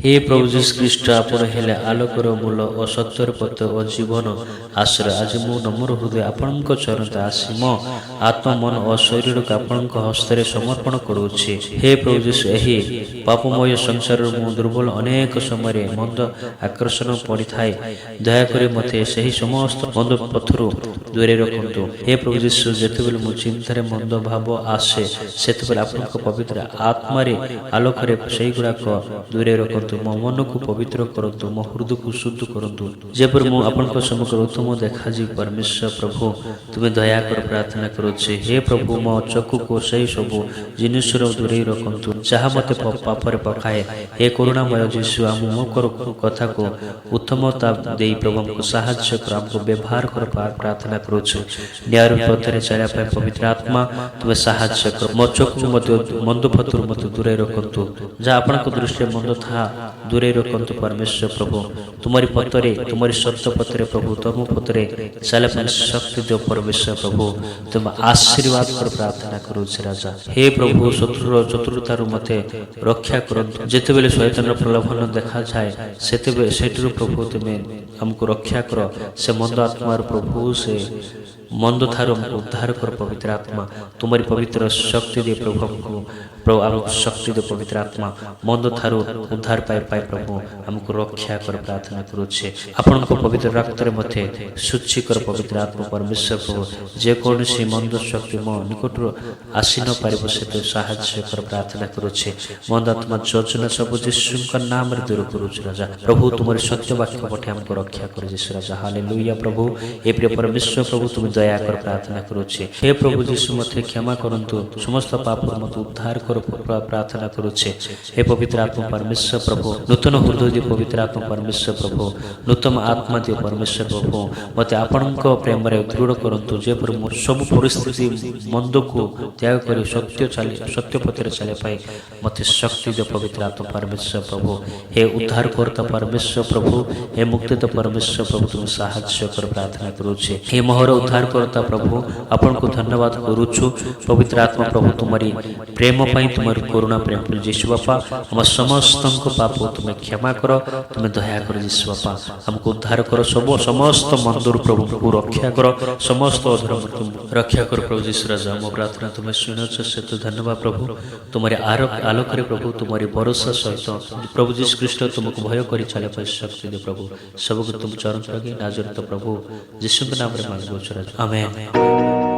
हे प्रभु जीशु ख्रीष्ट आपण हेले आलोकर मूल और सत्यर पथ और जीवन आश्रय। आज मु नम्र हृदय आपण चरणते आसी मो आत्मा मन और शरीर को आपण हस्ते समर्पण करुछि। हे प्रभु जीशु एही पापमय संसार मु दुर्बल अनेक समय मंद आकर्षण पड़ी थाए दयाकोरी मते सही समस्त मंद पथरु दूरे रखंतु। हे प्रभु जीशु जेतेबेले मु चिंतार मंद भाव आसे सेतेबेले आपण पवित्र आत्मा रे आलोक रे सही गुड़ाक दूरे रखंतु। मो मन को पवित्र करंतु, मो हृदय को शुद्ध करंतु, जेपर मु आपन सम्मुख उत्तम देखा जी। परमेश्वर प्रभु तुम्हें दया कर प्रार्थना करुछि। हे प्रभु मो चक्षु को सही सब जिनिस दूरे रखंतु जहाँ मते पापरे पकाए। हे करुणामय जीशु आम मो कथा को उत्तमता दे प्रभु हमको साहाय्य कर, हमको व्यवहार कर प्रार्थना करुछु। न्याय पथरे चलिया पवित्र आत्मा तुम्हें साहाय्य कर। मो चक्षु मंद पथर मत दूरे रखंतु जहाँ आपन दृष्टि मंद था दूरे रखंतु। परमेश्वर प्रभु तुम्हारी पथरे तुम्हारी सत्य पथरे प्रभु तुम पथरे चले शक्ति दो। परमेश्वर प्रभु तुम आशीर्वाद कर प्रार्थना करुछि राजा। हे प्रभु शत्रुतारु मते रक्षा करंतु, जेतेबेले शैतान प्रलोभन देखा जाए सेठु प्रभु तुम्हें हमको रक्षा कर। से मंद आत्मा प्रभु से मंद थारू उद्धार कर। पवित्र आत्मा तुम्हारी पवित्र शक्ति दे प्रभु हमको, प्रभु हमको शक्ति दे पवित्र आत्मा मंद थारू उद्धार पाए प्रभु हमको रक्षा कर प्रार्थना करुछे। आपण को पवित्र रक्त रे मते शुचि कर पवित्र आत्मा। परमेश्वर प्रभु जे कोनसी मंद शक्ति मो निकट आसी न पारिबो से साहाय्य कर प्रार्थना करुछे। मंद आत्मा योजना सब यीशु का नाम रे दूर करुछ राजा। प्रभु तुम्हारी सत्य वाक्य पठे हमको रक्षा कर यीशु राजा। हालेलुया प्रभु। हे प्रिय परमेश्वर प्रभु तुम दया कर प्रार्थना करुछे। हे प्रभु यीशु मते क्षमा करंतु, समस्त पाप मत उद्धार कर प्रार्थना करुछे। हे पवित्र आत्मा परमेश्वर प्रभु नूतन हृदय दे पवित्र आत्मा परमेश्वर प्रभु नूतन आत्मा दे परमेश्वर प्रभु मते आपणक प्रेम रे दृढ़ करंतु। जे पर मोर सब परिस्थिति मंद को त्याग कर सत्य पथरे चले पाए मते शक्ति दे पवित्र आत्मा परमेश्वर प्रभु। हे उद्धार करता परमेश्वर प्रभु, हे मुक्ति परमेश्वर प्रभु तुम साहाय्य कर प्रार्थना करुछे। हे मोहर उद्धार करता प्रभु आपण को धन्यवाद करुछु। पवित्र आत्मा प्रभु तुम्हारी प्रेम पाई तुम्हारी करुणा प्रेम यीशु बापा हम समस्त पाप तुम्हें क्षमा कर, तुम्हें दया कर यीशु बापा हमको उद्धार कर। सब समस्त मंदिर प्रभु को रक्षा कर, समस्त अधर्म तुम रक्षा कर प्रभु यीशु राजा। मो प्रार्थना तुम्हें सुनछ से तो धन्यवाद प्रभु। तुम्हारे आलोक रे प्रभु तुम्हारी भरोसा सहित प्रभु यीशु ख्रीष्ट तुमको भय करी चले पाए शक्ति दे प्रभु। सबको तुम चरण लगे नाजरत प्रभु यीशु के नाम रे मांगो राजा। आमेन।